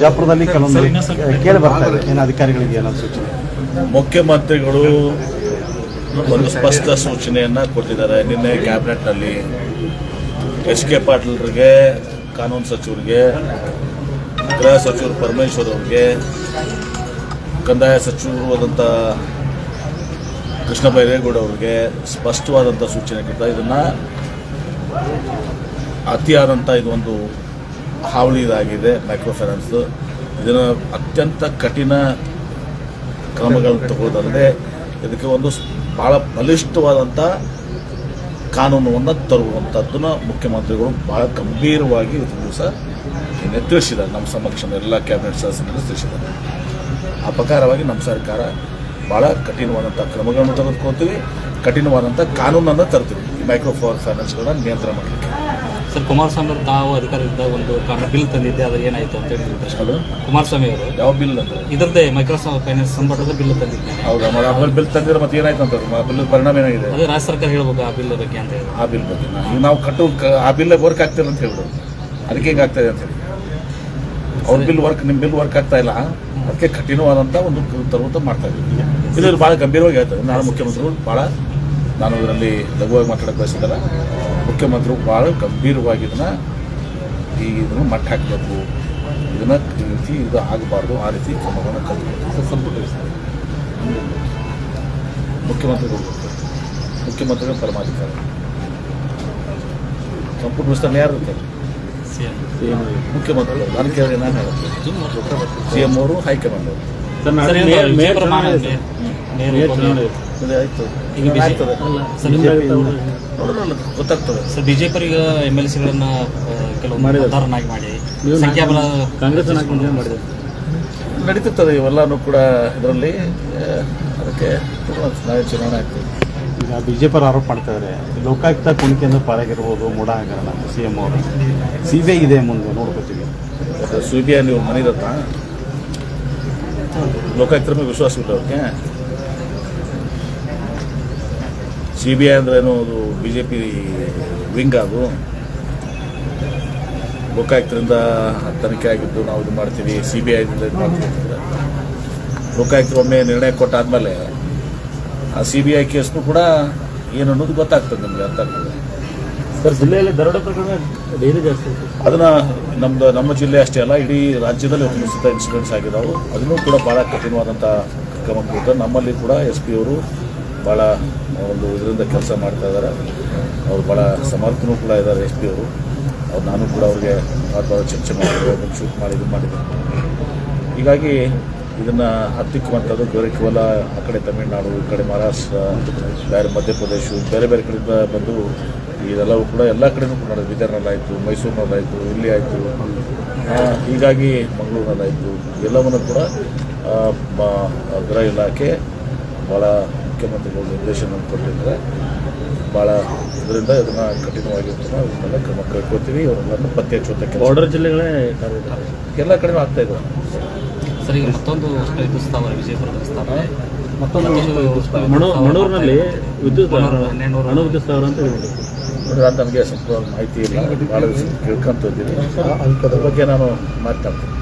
ಬಿಜಾಪುರದಲ್ಲಿ ಕೆಲವೊಂದು ಕೇಳಿ ಬರ್ತಾ ಇದೆ, ಏನು ಅಧಿಕಾರಿಗಳಿಗೆ ಏನಾದ್ರು ಸೂಚನೆ? ಮುಖ್ಯಮಂತ್ರಿಗಳು ಒಂದು ಸ್ಪಷ್ಟ ಸೂಚನೆಯನ್ನು ಕೊಟ್ಟಿದ್ದಾರೆ. ನಿನ್ನೆ ಕ್ಯಾಬಿನೆಟ್ನಲ್ಲಿ ಎಚ್ ಕೆ ಪಾಟೀಲ್ರಿಗೆ, ಕಾನೂನು ಸಚಿವರಿಗೆ, ಗೃಹ ಸಚಿವರು ಪರಮೇಶ್ವರ್ ಅವರಿಗೆ, ಕಂದಾಯ ಸಚಿವರು ಆದಂಥ ಕೃಷ್ಣ ಬೈರೇಗೌಡ ಅವರಿಗೆ ಸ್ಪಷ್ಟವಾದಂಥ ಸೂಚನೆ ಕೊಡ್ತಾ, ಇದನ್ನು ಅತಿಯಾದಂಥ ಇದೊಂದು ಹಾವಳಿ ಇದಾಗಿದೆ ಮೈಕ್ರೋ ಫೈನಾನ್ಸ್. ಇದನ್ನು ಅತ್ಯಂತ ಕಠಿಣ ಕ್ರಮಗಳನ್ನು ತಗೊಳ್ಳೋದಲ್ಲದೆ ಇದಕ್ಕೆ ಒಂದು ಭಾಳ ಬಲಿಷ್ಠವಾದಂಥ ಕಾನೂನನ್ನು ತರುವಂಥದ್ದನ್ನು ಮುಖ್ಯಮಂತ್ರಿಗಳು ಭಾಳ ಗಂಭೀರವಾಗಿ ಇವತ್ತು ದಿವಸ ತಿಳಿಸಿದ್ದಾರೆ. ನಮ್ಮ ಸಮಕ್ಷ ಎಲ್ಲ ಕ್ಯಾಬಿನೆಟ್ ಸದಸ್ಯರು ತಿಳಿಸಿದ್ದಾರೆ. ಆ ಪ್ರಕಾರವಾಗಿ ನಮ್ಮ ಸರ್ಕಾರ ಭಾಳ ಕಠಿಣವಾದಂಥ ಕ್ರಮಗಳನ್ನು ತೆಗೆದುಕೊಳ್ತೀವಿ, ಕಠಿಣವಾದಂಥ ಕಾನೂನನ್ನು ತರ್ತೀವಿ ಮೈಕ್ರೋ ಫೈನಾನ್ಸ್ಗಳನ್ನ ನಿಯಂತ್ರಣ ಮಾಡಲಿಕ್ಕೆ. ಸರ್, ಕುಮಾರಸ್ವಾಮಿ ಅವರು ತಾವು ಅಧಿಕಾರ ಇದ್ದಾಗ ಒಂದು ಬಿಲ್ ತಂದಿದ್ದೆ, ಅದು ಏನಾಯಿತು ಅಂತ ಹೇಳಿ ಪ್ರಶ್ನೆ. ಕುಮಾರಸ್ವಾಮಿ ಅವರು ಯಾವ ಬಿಲ್ ಅಂದರೆ ಇದರದ್ದೇ ಮೈಕ್ರೋ ಫೈನಾನ್ಸ್ ಸಂಬಂಧದ ಬಿಲ್ ತಂದಿದ್ದೆ. ಹೌದಾ? ಬಿಲ್ ತಂದಿದ್ರೆ ಮತ್ತೆ ಏನಾಯ್ತು ಅಂತ ಬಿಲ್ ಪರಿಣಾಮ ಏನಾಗಿದೆ? ಅದೇ ರಾಜ್ಯ ಸರ್ಕಾರ ಹೇಳ್ಬೇಕು ಆ ಬಿಲ್ ಬಗ್ಗೆ ಅಂತ ಹೇಳಿ. ಆ ಬಿಲ್ ಬಗ್ಗೆ ನಾವು ಆ ಬಿಲ್ ವರ್ಕ್ ಆಗ್ತಿಲ್ಲ ಅಂತ ಹೇಳಿದ್ರು. ಅದಕ್ಕೆ ಹೆಂಗೆ ಆಗ್ತಾಯಿದೆ ಅಂತ ಹೇಳಿ ಅವ್ರ ಬಿಲ್ ವರ್ಕ್, ನಿಮ್ಮ ಬಿಲ್ ವರ್ಕ್ ಆಗ್ತಾ ಇಲ್ಲ, ಅದಕ್ಕೆ ಕಠಿಣವಾದಂಥ ಒಂದು ತರುವಂಥ ಮಾಡ್ತಾ ಇದ್ದೀವಿ. ಇದು ಭಾಳ ಗಂಭೀರವಾಗಿ ಹೇಳ್ತಾರೆ. ನಾನು ಮುಖ್ಯಮಂತ್ರಿಗಳು ಭಾಳ, ನಾನು ಇದರಲ್ಲಿ ಲಘುವಾಗಿ ಮಾತಾಡೋಕ್ಕೆ ಬಯಸಿದ್ದಲ್ಲ, ಮುಖ್ಯಮಂತ್ರಿಗಳು ಭಾಳ ಗಂಭೀರವಾಗಿ ಇದನ್ನು ಮಟ್ಟ ಹಾಕಬೇಕು, ಇದನ್ನು ಈ ರೀತಿ ಇದು ಆಗಬಾರ್ದು, ಆ ರೀತಿ ಕ್ರಮಗಳನ್ನು ಕೈಗೊಳ್ಳಬೇಕು. ಸಂಪುಟ ಮುಖ್ಯಮಂತ್ರಿಗಳು ಪರಮಾಧಿಕಾರಿ. ಸಂಪುಟ ವಿಸ್ತರಣೆ ಯಾರು ಇರ್ತಾರೆ? ಮುಖ್ಯಮಂತ್ರಿಗಳು. ನಾನು ಕೇಳಿದೆ, ನಾನು ಹೇಳುತ್ತೆ CM ಅವರು, ಹೈಕಮಾಂಡ್ ಅವರು. ಗೊತ್ತಾಗ್ತದೆ ಸರ್. ಬಿಜೆಪಿಯವರಿಗೆ MLCಗಳನ್ನ ಕೆಲವೊಂದು ನಿರ್ಧಾರನಾಗಿ ಮಾಡಿ ಸಂಖ್ಯಾಬಲ ಕಾಂಗ್ರೆಸ್ ನಡೀತಿರ್ತದೆ. ಇವೆಲ್ಲನೂ ಕೂಡ ಇದರಲ್ಲಿ ಅದಕ್ಕೆ ನಾವೇ ಚುನಾವಣೆ ಆಗ್ತದೆ. ಈಗ ಬಿಜೆಪಿ ಆರೋಪ ಮಾಡ್ತಾ ಇದ್ದಾರೆ, ಲೋಕಾಯುಕ್ತ ಕುಣಿಕೆಯನ್ನು ಪಾರಾಗಿರ್ಬೋದು ಮೂಢ ಹಗರಣ. CM ಅವರು CBI ಇದೆ ಮುಂದೆ ನೋಡ್ಕೋತೀವಿ. CBI ನೀವು ಮನೆದತ್ತ ಲೋಕಾಯುಕ್ತರ ಮೇಲೆ ವಿಶ್ವಾಸ ಇಲ್ಲ ಅವ್ರಿಗೆ. CBI ಅಂದ್ರೇನು? ಅದು BJP ವಿಂಗ್. ಅದು ಲೋಕಾಯುಕ್ತರಿಂದ ತನಿಖೆ ಆಗಿದ್ದು ನಾವು ಇದು ಮಾಡ್ತೀವಿ, CBIದಿಂದ ಇದು ಮಾಡ್ತೀವಿ ಅಂತಂದರೆ ಲೋಕಾಯುಕ್ತರು ಒಮ್ಮೆ ನಿರ್ಣಯ ಕೊಟ್ಟಾದಮೇಲೆ ಆ CBI ಕೇಸ್ನು ಕೂಡ ಏನು ಅನ್ನೋದು ಗೊತ್ತಾಗ್ತದೆ, ನಮಗೆ ಅರ್ಥ ಆಗ್ತದೆ. ಸರ್, ಜಿಲ್ಲೆಯಲ್ಲಿ ದರೋಡೆ ಪ್ರಕರಣ ಡೈಲಿ ಜಾಸ್ತಿ ಅದನ್ನು ನಮ್ಮ ಜಿಲ್ಲೆ ಅಷ್ಟೇ ಅಲ್ಲ, ಇಡೀ ರಾಜ್ಯದಲ್ಲಿ ಒಂದು ಇನ್ಸಿಡೆಂಟ್ಸ್ ಆಗಿದ್ದಾವೆ. ಅದನ್ನು ಕೂಡ ಭಾಳ ಕಠಿಣವಾದಂಥ ಕ್ರಮ ಕೊಡ್ತಾರೆ. ನಮ್ಮಲ್ಲಿ ಕೂಡ SP ಅವರು ಭಾಳ ಒಂದು ಇದರಿಂದ ಕೆಲಸ ಮಾಡ್ತಾ ಇದ್ದಾರೆ. ಅವರು ಭಾಳ ಸಮರ್ಥನೂ ಕೂಡ ಇದ್ದಾರೆ SP ಅವರು. ನಾನು ಕೂಡ ಅವ್ರಿಗೆ ಭಾಳ ಚರ್ಚೆ ಮಾಡಿದ್ರು, ಶೂಟ್ ಮಾಡಿ ಇದು ಮಾಡಿದ್ದೀನಿ. ಹೀಗಾಗಿ ಇದನ್ನು ಹತ್ತಿಕ್ಕುವಂಥದ್ದು ಕೇವಲ ಆ ಕಡೆ ತಮಿಳುನಾಡು, ಈ ಕಡೆ ಮಹಾರಾಷ್ಟ್ರ, ಬೇರೆ ಮಧ್ಯಪ್ರದೇಶ, ಬೇರೆ ಬೇರೆ ಕಡೆಯಿಂದ ಬಂದು ಇದೆಲ್ಲವೂ ಕೂಡ ಎಲ್ಲ ಕಡೆಯೂ ಕೂಡ ಬೀದರ್ನಲ್ಲಾಯಿತು, ಮೈಸೂರಿನಲ್ಲಾಯಿತು, ಇಲ್ಲಿ ಆಯಿತು, ಹೀಗಾಗಿ ಮಂಗಳೂರಿನಲ್ಲಾಯಿತು. ಎಲ್ಲವನ್ನು ಕೂಡ ಗೃಹ ಇಲಾಖೆ ಭಾಳ ಮುಖ್ಯಮಂತ್ರಿಗಳು ನಿರ್ದೇಶನ ಕೊಟ್ಟಿದ್ದಾರೆ. ಭಾಳ ಇದರಿಂದ ಇದನ್ನು ಕಠಿಣವಾಗಿ ಇವನ್ನೆಲ್ಲ ಕ್ರಮ ಕೈಗೊಳ್ತೀವಿ. ಇವರೆಲ್ಲರನ್ನು ಪತ್ತೆ ಹಚ್ಚುವಂಥ ಬಾರ್ಡರ್ ಜಿಲ್ಲೆಗಳೇ ಎಲ್ಲ ಕಡೆಯೂ ಆಗ್ತಾಯಿದೆ. ಸರ್, ಈಗ ಮತ್ತೊಂದು ಇದು ಸ್ಥಾಪನೆ, ವಿಜಯಪುರದ ಸ್ಥಾಪನೆ, ಮಣೂರಿನಲ್ಲಿ ವಿದ್ಯುತ್ ಅಣು ವಿದ್ಯುತ್ ಸ್ಥಾವರ ಅಂತ ಹೇಳ್ಬೋದು. ನನಗೆ ಸ್ವಲ್ಪ ಮಾಹಿತಿ ಇಲ್ಲ, ಭಾಳ ದಿವಸ ಕೇಳ್ಕೊಂತ ಇದ್ದೀನಿ. ಅದ್ರ ಬಗ್ಗೆ ನಾನು ಮಾತನಾಡ್ತೀನಿ.